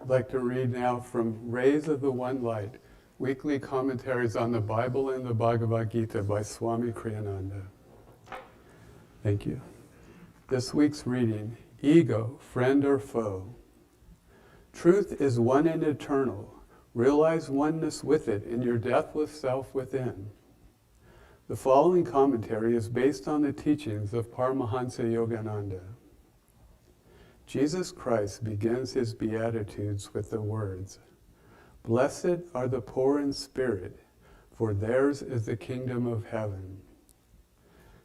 I'd like to read now from Rays of the One Light, Weekly Commentaries on the Bible and the Bhagavad Gita by Swami Kriyananda. Thank you. This week's reading, Ego, Friend or Foe. Truth is one and eternal. Realize oneness with it in your deathless self within. The following commentary is based on the teachings of Paramahansa Yogananda. Jesus Christ begins his Beatitudes with the words, "Blessed are the poor in spirit, for theirs is the kingdom of heaven."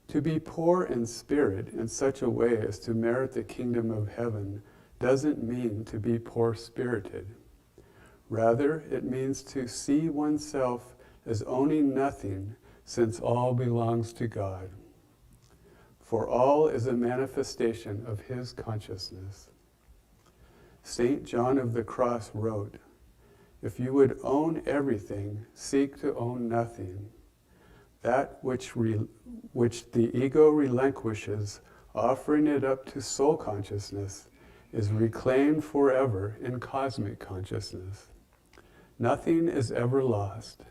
To be poor in spirit in such a way as to merit the kingdom of heaven doesn't mean to be poor-spirited. Rather, it means to see oneself as owning nothing, since all belongs to God. For all is a manifestation of his consciousness. St. John of the Cross wrote, "If you would own everything, seek to own nothing. That which the ego relinquishes, offering it up to soul consciousness, is reclaimed forever in cosmic consciousness. Nothing is ever lost."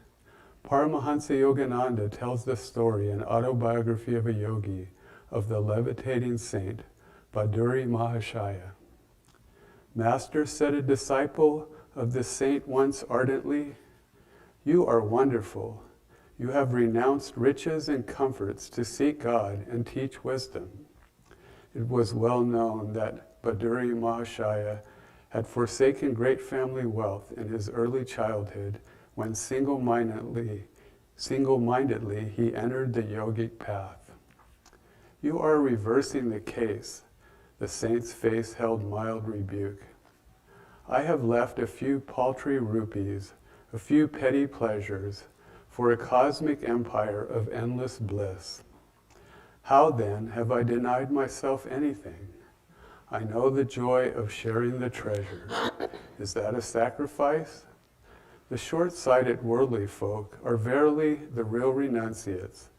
Paramahansa Yogananda tells the story in Autobiography of a Yogi of the levitating saint, Bhaduri Mahashaya. Master said a disciple of this saint once ardently, "You are wonderful. You have renounced riches and comforts to seek God and teach wisdom." It was well known that Bhaduri Mahashaya had forsaken great family wealth in his early childhood when single-mindedly he entered the yogic path. "You are reversing the case," the saint's face held mild rebuke. "I have left a few paltry rupees, a few petty pleasures, for a cosmic empire of endless bliss. How then have I denied myself anything? I know the joy of sharing the treasure. Is that a sacrifice? The short-sighted worldly folk are verily the real renunciates.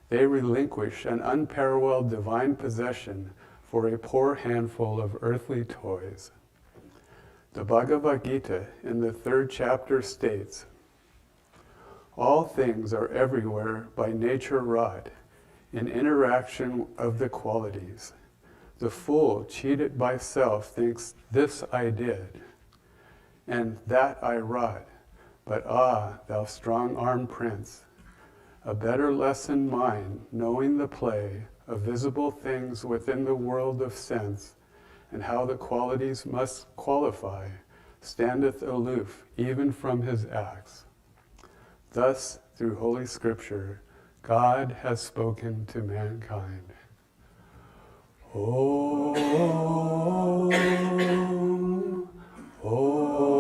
They relinquish an unparalleled divine possession for a poor handful of earthly toys." The Bhagavad Gita in the 3rd chapter states, "All things are everywhere by nature wrought, in interaction of the qualities. The fool cheated by self thinks this I did, and that I wrought, but ah, thou strong-armed prince, a better lesson mine, knowing the play of visible things within the world of sense, and how the qualities must qualify, standeth aloof even from his acts." Thus, through Holy Scripture, God has spoken to mankind. Om, Om, Om.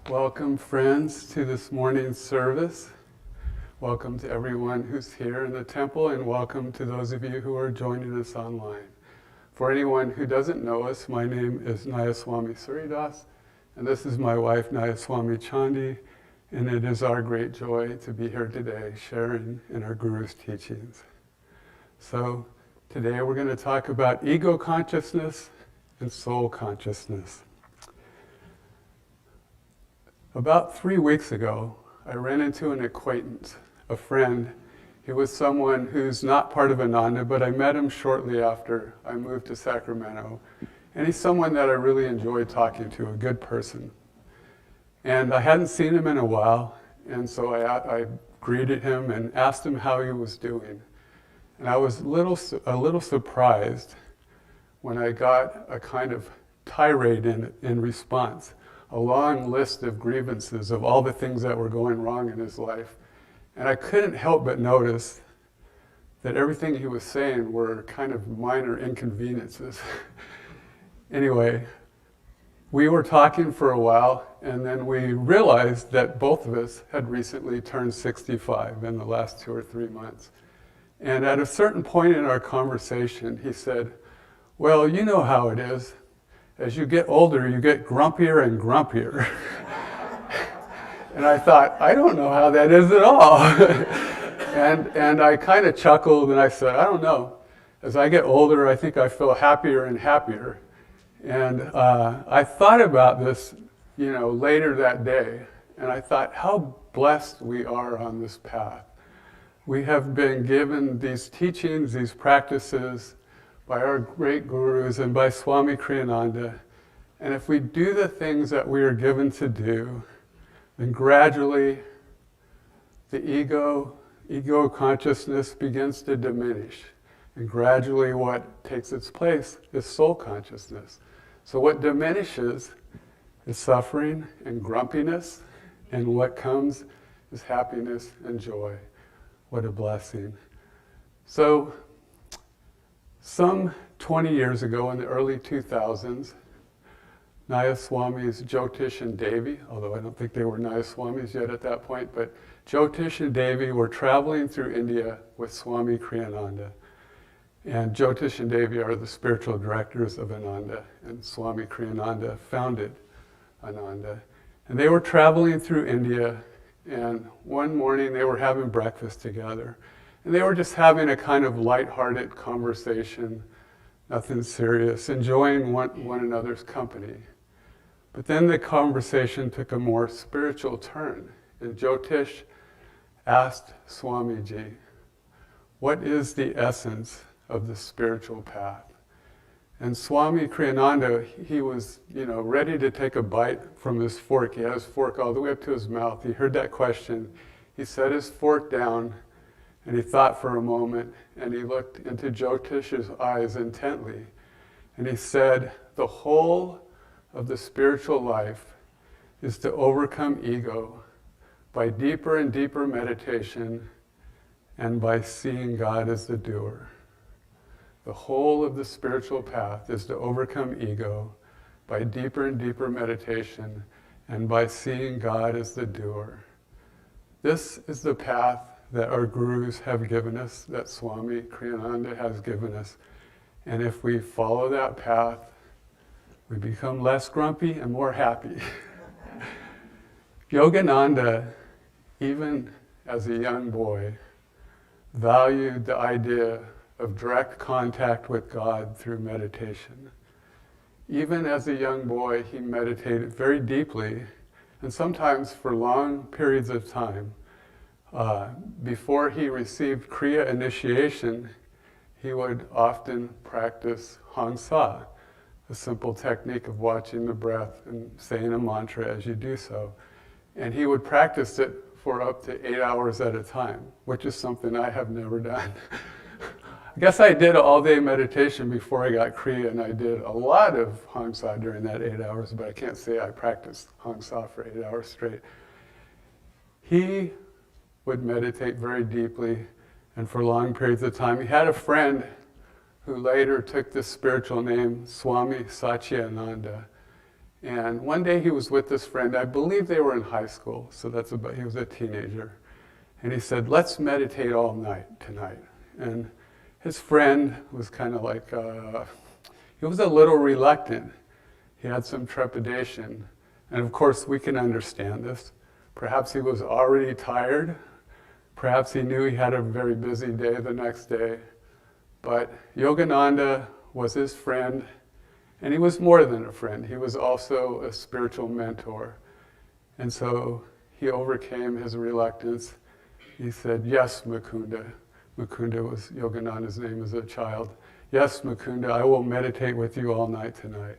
Welcome, friends, to this morning's service. Welcome to everyone who's here in the temple, and welcome to those of you who are joining us online. For anyone who doesn't know us, my name is Nayaswami Suryadas, and this is my wife, Nayaswami Chandi, and it is our great joy to be here today sharing in our Guru's teachings. So today we're going to talk about ego consciousness and soul consciousness. About 3 weeks ago, I ran into an acquaintance, a friend. He was someone who's not part of Ananda, but I met him shortly after I moved to Sacramento. And he's someone that I really enjoyed talking to, a good person. And I hadn't seen him in a while, and so I greeted him and asked him how he was doing. And I was a little surprised when I got a kind of tirade in response, a long list of grievances of all the things that were going wrong in his life. And I couldn't help but notice that everything he was saying were kind of minor inconveniences. Anyway, we were talking for a while, and then we realized that both of us had recently turned 65 in the last 2 or 3 months. And at a certain point in our conversation, he said, "Well, you know how it is. as you get older, you get grumpier and grumpier. And I thought, I don't know how that is at all. and I kind of chuckled and I said, I don't know. As I get older, I think I feel happier and happier. And I thought about this, later that day. And I thought how blessed we are on this path. We have been given these teachings, these practices by our great gurus and by Swami Kriyananda. And if we do the things that we are given to do, then gradually the ego consciousness begins to diminish. And gradually what takes its place is soul consciousness. So what diminishes is suffering and grumpiness, and what comes is happiness and joy. What a blessing. So, some 20 years ago in the early 2000s, Nayaswamis Jyotish and Devi, although I don't think they were Nayaswamis yet at that point, but Jyotish and Devi were traveling through India with Swami Kriyananda. And Jyotish and Devi are the spiritual directors of Ananda, and Swami Kriyananda founded Ananda. And they were traveling through India, and one morning they were having breakfast together. And they were just having a kind of lighthearted conversation, nothing serious, enjoying one another's company. But then the conversation took a more spiritual turn, and Jyotish asked Swamiji, what is the essence of the spiritual path? And Swami Kriyananda, he was, ready to take a bite from his fork. He had his fork all the way up to his mouth. He heard that question. He set his fork down, and he thought for a moment, and he looked into Jyotish's eyes intently, and he said, the whole of the spiritual life is to overcome ego by deeper and deeper meditation and by seeing God as the doer. The whole of the spiritual path is to overcome ego by deeper and deeper meditation and by seeing God as the doer. This is the path that our gurus have given us, that Swami Kriyananda has given us. And if we follow that path, we become less grumpy and more happy. Yogananda, even as a young boy, valued the idea of direct contact with God through meditation. Even as a young boy, he meditated very deeply, and sometimes for long periods of time. Before he received Kriya initiation, he would often practice Hangsa, a simple technique of watching the breath and saying a mantra as you do so. And he would practice it for up to 8 hours at a time, which is something I have never done. I guess I did all-day meditation before I got Kriya, and I did a lot of Hangsa during that 8 hours, but I can't say I practiced Hangsa for 8 hours straight. He would meditate very deeply and for long periods of time. He had a friend who later took this spiritual name, Swami Satchidananda. And one day he was with this friend, I believe they were in high school, so he was a teenager. And he said, let's meditate all night tonight. And his friend was kind of like, he was a little reluctant. He had some trepidation. And of course, we can understand this. Perhaps he was already tired. Perhaps he knew he had a very busy day the next day. But Yogananda was his friend, and he was more than a friend. He was also a spiritual mentor. And so he overcame his reluctance. He said, yes, Mukunda. Mukunda was Yogananda's name as a child. Yes, Mukunda, I will meditate with you all night tonight.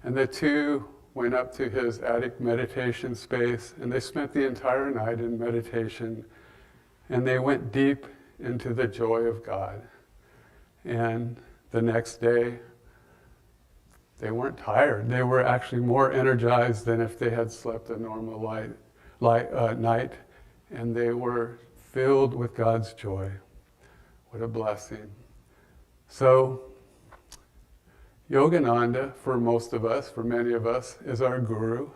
And the two went up to his attic meditation space, and they spent the entire night in meditation, and they went deep into the joy of God. And the next day, they weren't tired. They were actually more energized than if they had slept a normal night, and they were filled with God's joy. What a blessing. So, Yogananda, for most of us, for many of us, is our guru,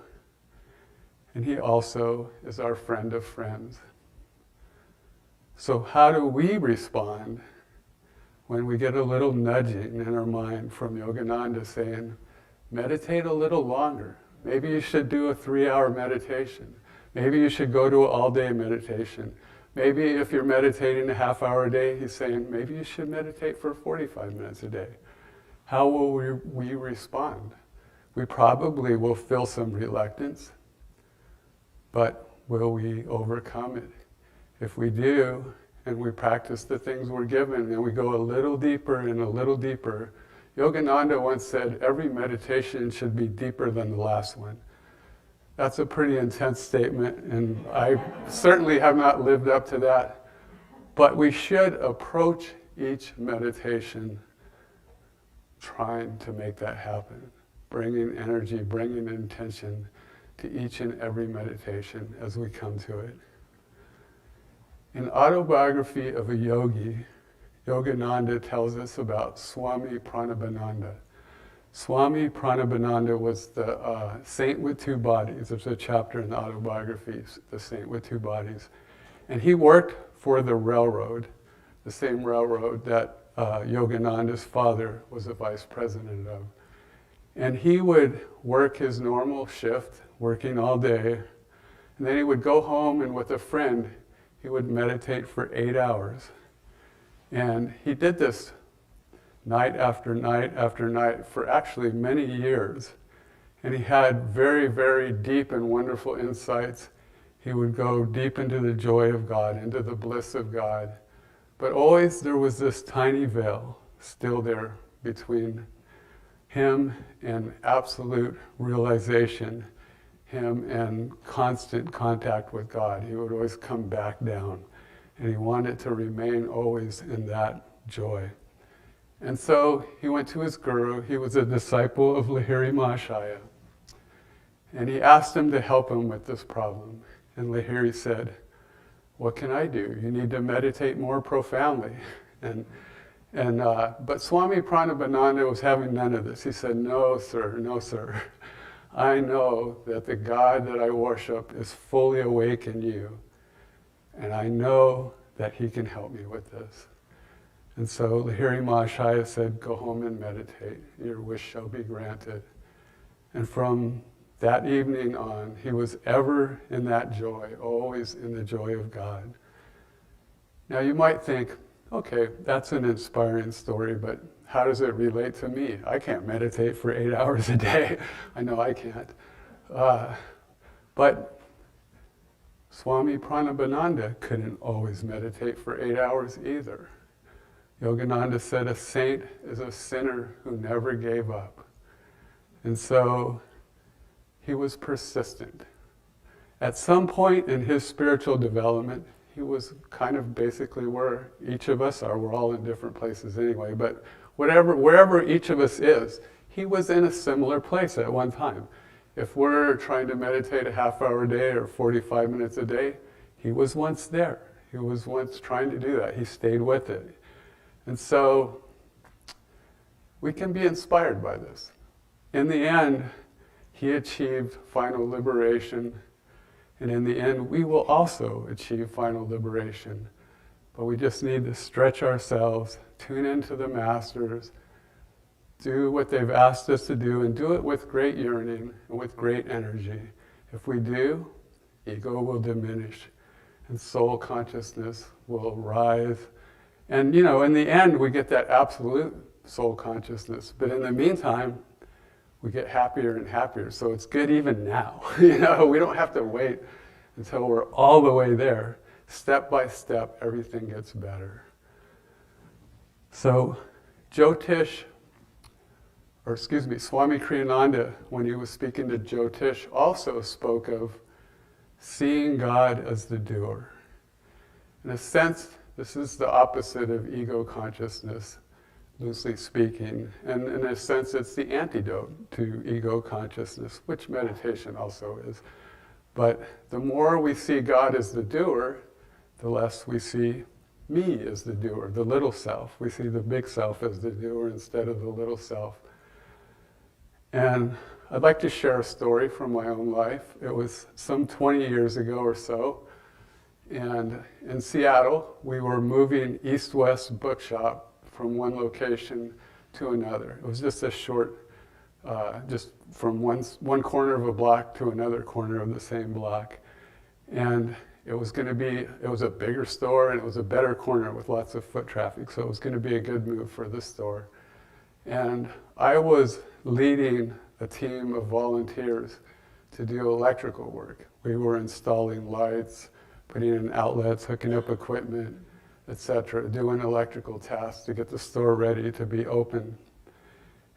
and he also is our friend of friends. So how do we respond when we get a little nudging in our mind from Yogananda saying, meditate a little longer. Maybe you should do a 3-hour meditation. Maybe you should go to an all-day meditation. Maybe if you're meditating a half hour a day, he's saying, maybe you should meditate for 45 minutes a day. How will we respond? We probably will feel some reluctance, but will we overcome it? If we do, and we practice the things we're given, and we go a little deeper and a little deeper, Yogananda once said, every meditation should be deeper than the last one. That's a pretty intense statement, and I certainly have not lived up to that. But we should approach each meditation trying to make that happen, bringing energy, bringing intention to each and every meditation as we come to it. In Autobiography of a Yogi, Yogananda tells us about Swami Pranabhananda. Swami Pranabhananda was the saint with two bodies. There's a chapter in the autobiography, the saint with two bodies. And he worked for the railroad, the same railroad that Yogananda's father was a vice president of. And he would work his normal shift, working all day, and then he would go home and with a friend, he would meditate for 8 hours. And he did this night after night after night for actually many years. And he had very, very deep and wonderful insights. He would go deep into the joy of God, into the bliss of God. But always there was this tiny veil still there between him and absolute realization, him and constant contact with God. He would always come back down, and he wanted to remain always in that joy. And so he went to his guru. He was a disciple of Lahiri Mahashaya, and he asked him to help him with this problem. And Lahiri said, what can I do? You need to meditate more profoundly. But Swami Pranabhananda was having none of this. He said, no, sir, no, sir. I know that the God that I worship is fully awake in you, and I know that he can help me with this. And so Lahiri Mahashaya said, go home and meditate. Your wish shall be granted. And from that evening on, he was ever in that joy, always in the joy of God. Now you might think, okay, that's an inspiring story, but how does it relate to me? I can't meditate for 8 hours a day. I know I can't. But Swami Pranabhananda couldn't always meditate for 8 hours either. Yogananda said a saint is a sinner who never gave up. And so he was persistent. At some point in his spiritual development, he was kind of basically where each of us are. We're all in different places anyway, but wherever each of us is, he was in a similar place at one time. If we're trying to meditate a half hour a day or 45 minutes a day, he was once there. He was once trying to do that. He stayed with it. And so we can be inspired by this. In the end, he achieved final liberation. And in the end, we will also achieve final liberation. But we just need to stretch ourselves, tune into the masters, do what they've asked us to do, and do it with great yearning and with great energy. If we do, ego will diminish and soul consciousness will rise. And in the end, we get that absolute soul consciousness. But in the meantime, we get happier and happier. So it's good even now. We don't have to wait until we're all the way there. Step by step, everything gets better. So Swami Kriyananda, when he was speaking to Jyotish, also spoke of seeing God as the doer. In a sense, this is the opposite of ego consciousness, loosely speaking. And in a sense, it's the antidote to ego consciousness, which meditation also is. But the more we see God as the doer, the less we see me as the doer, the little self. We see the big self as the doer instead of the little self. And I'd like to share a story from my own life. It was some 20 years ago or so. And in Seattle, we were moving east-west bookshop from one location to another. It was just a short just from one corner of a block to another corner of the same block. And it was a bigger store, and it was a better corner with lots of foot traffic, so it was going to be a good move for the store. And I was leading a team of volunteers to do electrical work. We were installing lights, putting in outlets, hooking up equipment, etc., doing electrical tasks to get the store ready to be open.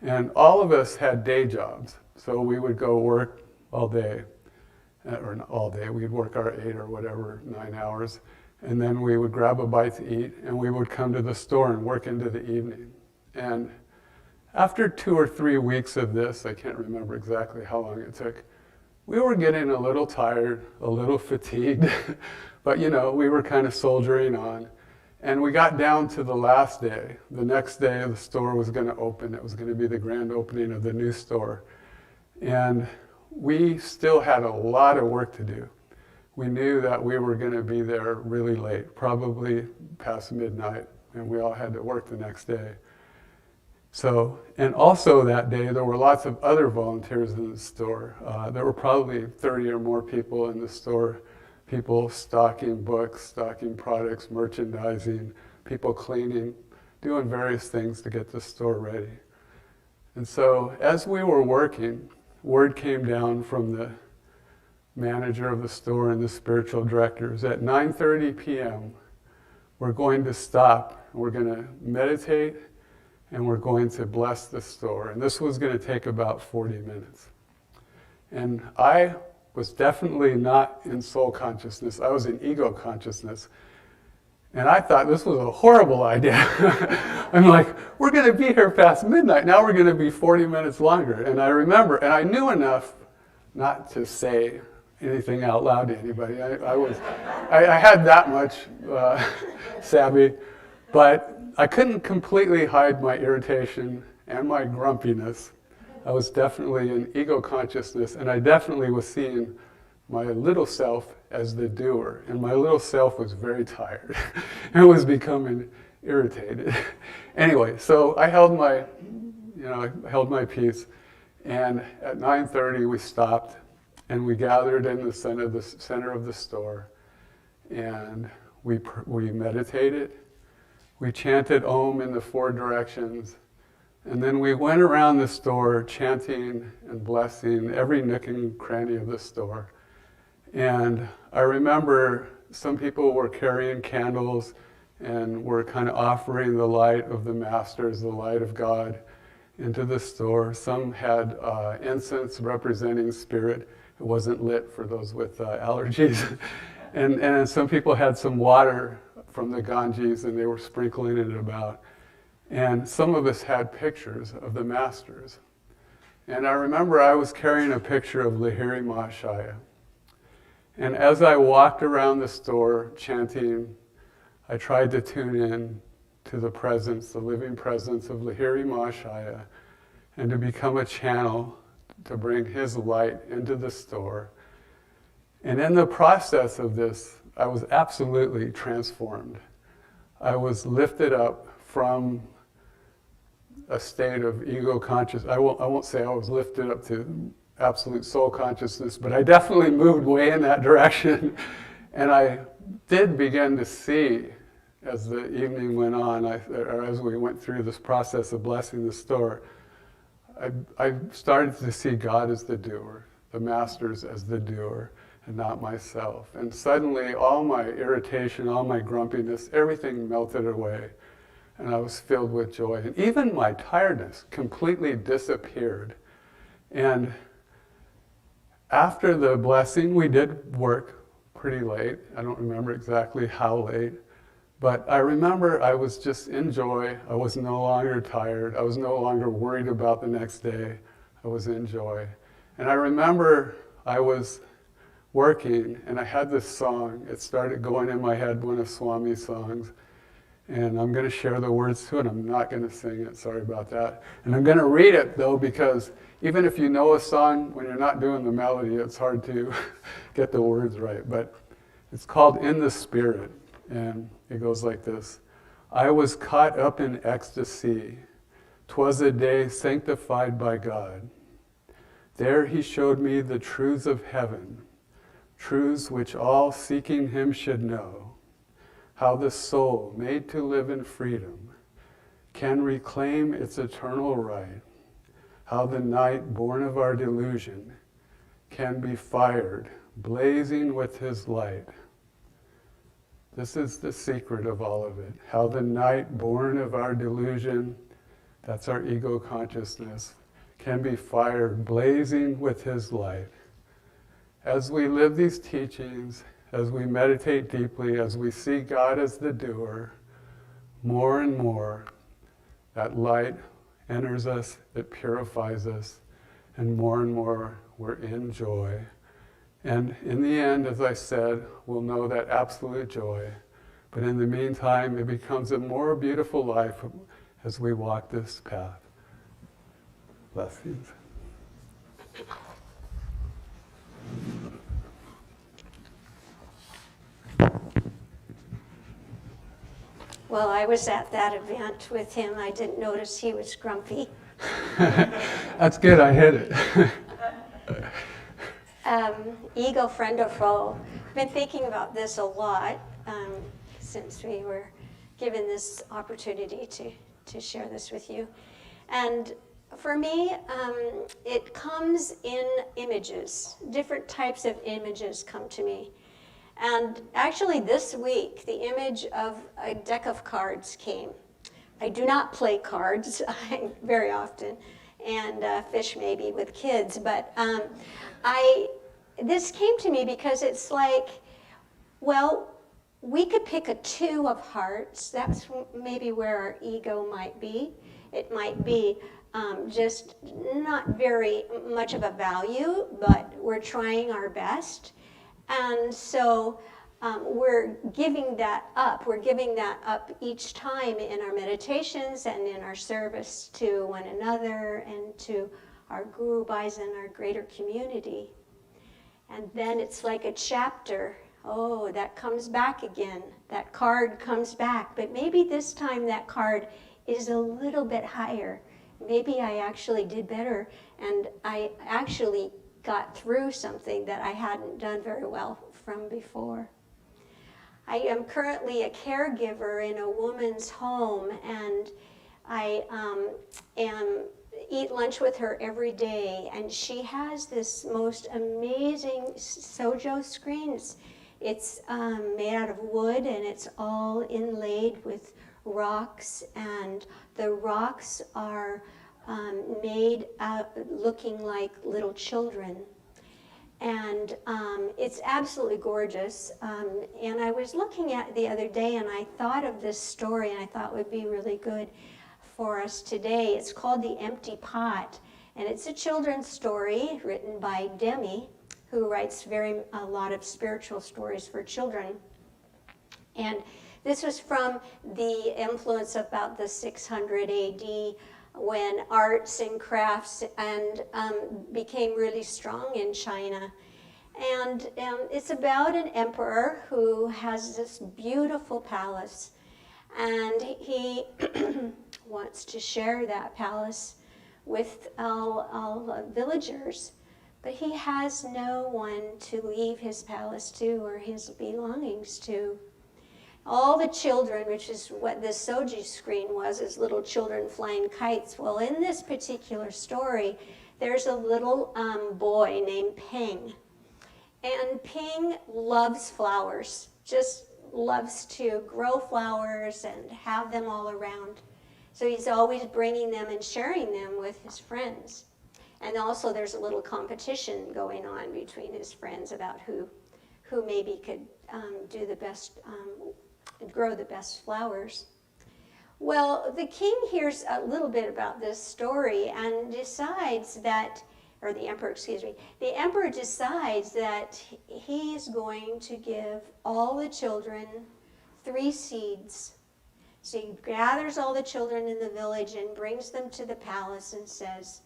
And all of us had day jobs, so we would go work all day, or not all day, we'd work our 8 or whatever, 9 hours, and then we would grab a bite to eat, and we would come to the store and work into the evening. And after 2 or 3 weeks of this, I can't remember exactly how long it took, we were getting a little tired, a little fatigued, but we were kind of soldiering on. And we got down to the last day. The next day the store was going to open. It was going to be the grand opening of the new store. And we still had a lot of work to do. We knew that we were going to be there really late, probably past midnight, and we all had to work the next day. So, and also that day there were lots of other volunteers in the store. There were probably 30 or more people in the store. People stocking books, stocking products, merchandising, people cleaning, doing various things to get the store ready. And so as we were working, word came down from the manager of the store and the spiritual directors. At 9:30 p.m., we're going to stop, we're going to meditate, and we're going to bless the store. And this was going to take about 40 minutes. And I was definitely not in soul consciousness. I was in ego consciousness. And I thought this was a horrible idea. I'm like, we're going to be here past midnight. Now we're going to be 40 minutes longer. And I remember, and I knew enough not to say anything out loud to anybody. I had that much savvy, but I couldn't completely hide my irritation and my grumpiness. I was definitely in ego consciousness, and I definitely was seeing my little self as the doer, and my little self was very tired and was becoming irritated. Anyway, so I held my peace, and at 9:30 we stopped, and we gathered in the center of the store, and we meditated, we chanted Om in the 4 directions. And then we went around the store chanting and blessing every nook and cranny of the store. And I remember some people were carrying candles and were kind of offering the light of the masters, the light of God, into the store. Some had incense representing spirit. It wasn't lit for those with allergies. and some people had some water from the Ganges, and they were sprinkling it about. And some of us had pictures of the masters. And I remember I was carrying a picture of Lahiri Mahashaya. And as I walked around the store chanting, I tried to tune in to the presence, the living presence of Lahiri Mahashaya, and to become a channel to bring his light into the store. And in the process of this, I was absolutely transformed. I was lifted up from a state of ego conscious. I won't say I was lifted up to absolute soul consciousness, but I definitely moved way in that direction. And I did begin to see, as the evening went on, or as we went through this process of blessing the store, I started to see God as the doer, the masters as the doer, and not myself. And suddenly all my irritation, all my grumpiness, everything melted away. And I was filled with joy. And even my tiredness completely disappeared. And after the blessing, we did work pretty late. I don't remember exactly how late. But I remember I was just in joy. I was no longer tired. I was no longer worried about the next day. I was in joy. And I remember I was working, and I had this song. It started going in my head, one of Swami's songs. And I'm going to share the words to it. I'm not going to sing it. Sorry about that. And I'm going to read it, though, because even if you know a song, when you're not doing the melody, it's hard to get the words right. But it's called In the Spirit. And it goes like this. I was caught up in ecstasy, 'Twas a day sanctified by God. There he showed me the truths of heaven, truths which all seeking him should know, how the soul, made to live in freedom, can reclaim its eternal right, how the night born of our delusion can be fired, blazing with his light. This is the secret of all of it, how the night born of our delusion, that's our ego consciousness, can be fired, blazing with his light. As we live these teachings, as we meditate deeply, as we see God as the doer, more and more, that light enters us, it purifies us, and more we're in joy. And in the end, as I said, we'll know that absolute joy. But in the meantime, it becomes a more beautiful life as we walk this path. Blessings. Well, I was at that event with him. I didn't notice he was grumpy. That's good, I hit it. Ego, friend or foe. I've been thinking about this a lot since we were given this opportunity to share this with you. And for me, it comes in images. Different types of images come to me. And actually this week, the image of a deck of cards came. I do not play cards very often, and fish maybe with kids, but this came to me because it's like, well, we could pick a 2 of hearts. That's maybe where our ego might be. It might be just not very much of a value, but we're trying our best. And so we're giving that up. We're giving that up each time in our meditations and in our service to one another and to our Guru Bhais and our greater community. And then it's like a chapter. Oh, that comes back again. That card comes back. But maybe this time that card is a little bit higher. Maybe I actually did better and I actually got through something that I hadn't done very well from before. I am currently a caregiver in a woman's home, and I eat lunch with her every day, and she has this most amazing sojo screen. It's made out of wood, and it's all inlaid with rocks, and the rocks are made looking like little children. And it's absolutely gorgeous. And I was looking at it the other day, and I thought of this story, and I thought it would be really good for us today. It's called The Empty Pot, and it's a children's story written by Demi, who writes a lot of spiritual stories for children. And this was from the influence of about the 600 AD, when arts and crafts and became really strong in China. And it's about an emperor who has this beautiful palace, and he wants to share that palace with all villagers, but he has no one to leave his palace to or his belongings to. All the children, which is what this soji screen was, is little children flying kites. Well, in this particular story, there's a little boy named Peng. And Peng loves flowers, just loves to grow flowers and have them all around. So he's always bringing them and sharing them with his friends. And also there's a little competition going on between his friends about who maybe could do the best, grow the best flowers. Well, the king hears a little bit about this story and decides that, or the emperor, excuse me, the emperor decides that he is going to give all the children 3 seeds. So he gathers all the children in the village and brings them to the palace and says,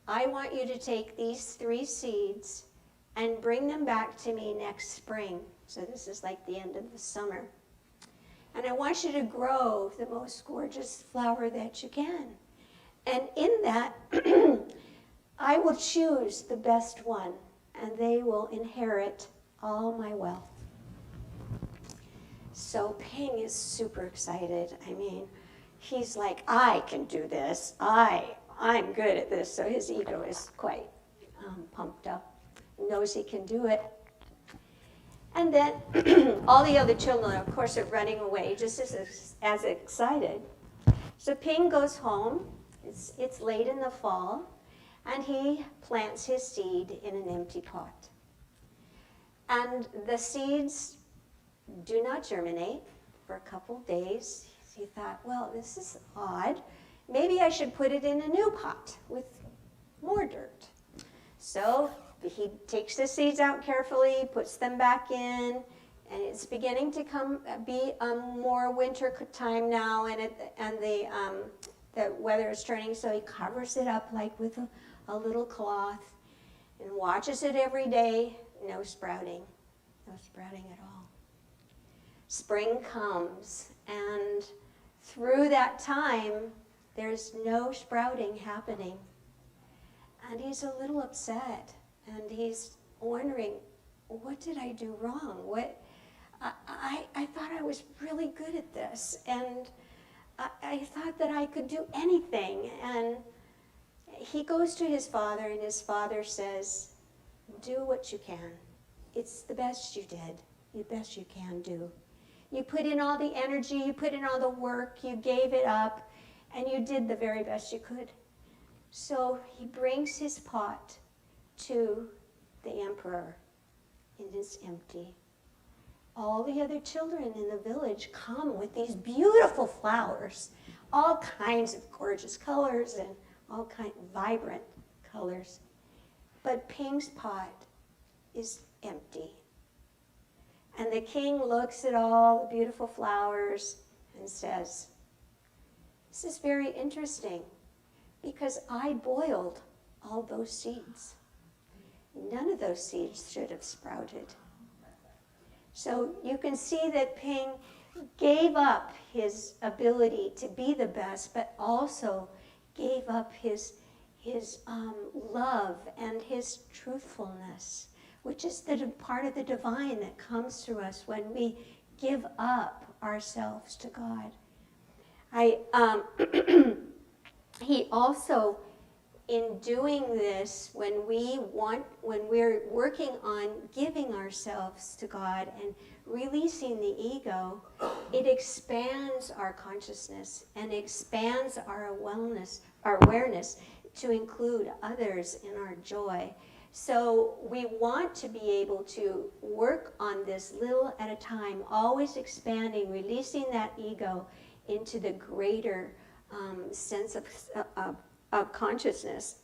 I want you to take these 3 seeds and bring them back to me next spring. So this is like the end of the summer. And I want you to grow the most gorgeous flower that you can. And in that, I will choose the best one, and they will inherit all my wealth. So Ping is super excited. I mean, he's like, I can do this. I'm good at this. So his ego is quite pumped up, knows he can do it. And then all the other children, of course, are running away just as excited. So Ping goes home. It's late in the fall, and he plants his seed in an empty pot. And the seeds do not germinate for a couple days. He thought, well, this is odd. Maybe I should put it in a new pot with more dirt. So he takes the seeds out carefully, puts them back in, and it's beginning to be more winter time now, and the weather is turning, so he covers it up like with a little cloth and watches it every day. No sprouting at all. Spring comes, and through that time, there's no sprouting happening. And he's a little upset, and he's wondering, what did I do wrong? I thought I was really good at this, and I thought that I could do anything. And he goes to his father, and his father says, do what you can. It's the best you did, the best you can do. You put in all the energy, you put in all the work, you gave it up, and you did the very best you could. So he brings his pot to the emperor, and it's empty. All the other children in the village come with these beautiful flowers, all kinds of gorgeous colors and all kinds of vibrant colors. But Ping's pot is empty. And the king looks at all the beautiful flowers and says, this is very interesting, because I boiled all those seeds. None of those seeds should have sprouted. So you can see that Ping gave up his ability to be the best, but also gave up his love and his truthfulness, which is the part of the divine that comes through us when we give up ourselves to God. He also, in doing this, when we're working on giving ourselves to God and releasing the ego, it expands our consciousness and expands our awareness to include others in our joy. So we want to be able to work on this little at a time, always expanding, releasing that ego into the greater sense of consciousness.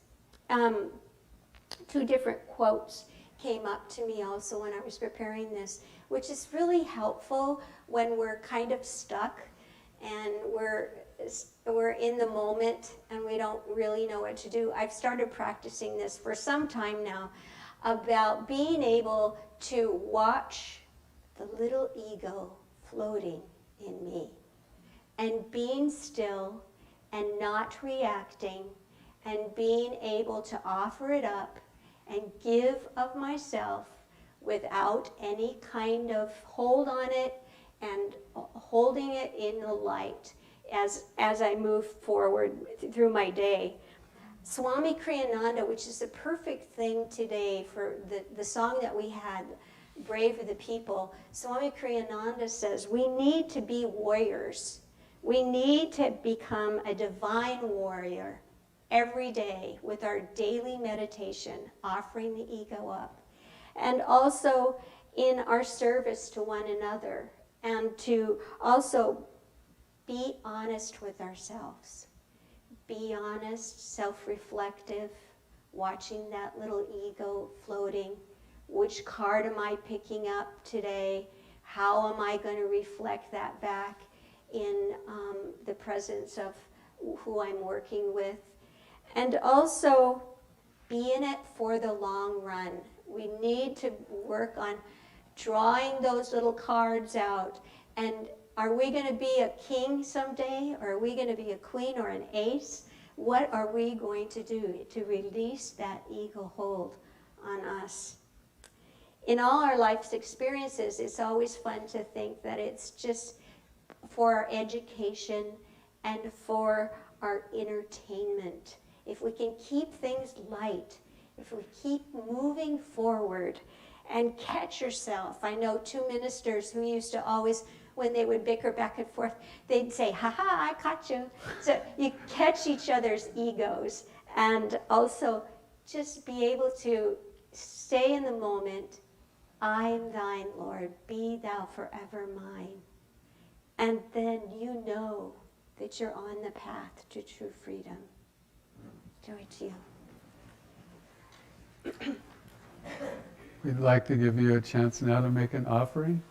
Two different quotes came up to me also when I was preparing this, which is really helpful when we're kind of stuck and we're in the moment and we don't really know what to do. I've started practicing this for some time now, about being able to watch the little ego floating in me and being still and not reacting and being able to offer it up and give of myself without any kind of hold on it and holding it in the light as I move forward through my day. Swami Kriyananda, which is the perfect thing today for the song that we had, Brave of the People, Swami Kriyananda says we need to be warriors. We need to become a divine warrior every day with our daily meditation, offering the ego up. And also in our service to one another, and to also be honest with ourselves. Be honest, self-reflective, watching that little ego floating. Which card am I picking up today? How am I going to reflect that back in the presence of who I'm working with? And also be in it for the long run. We need to work on drawing those little cards out. And are we going to be a king someday? Or are we going to be a queen or an ace? What are we going to do to release that ego hold on us? In all our life's experiences, it's always fun to think that it's just for our education and for our entertainment. If we can keep things light, if we keep moving forward and catch yourself. I know two ministers who used to always, when they would bicker back and forth, they'd say, ha ha, I caught you. So you catch each other's egos and also just be able to stay in the moment. I am thine, Lord, be thou forever mine. And then you know that you're on the path to true freedom. Joy to you. We'd like to give you a chance now to make an offering.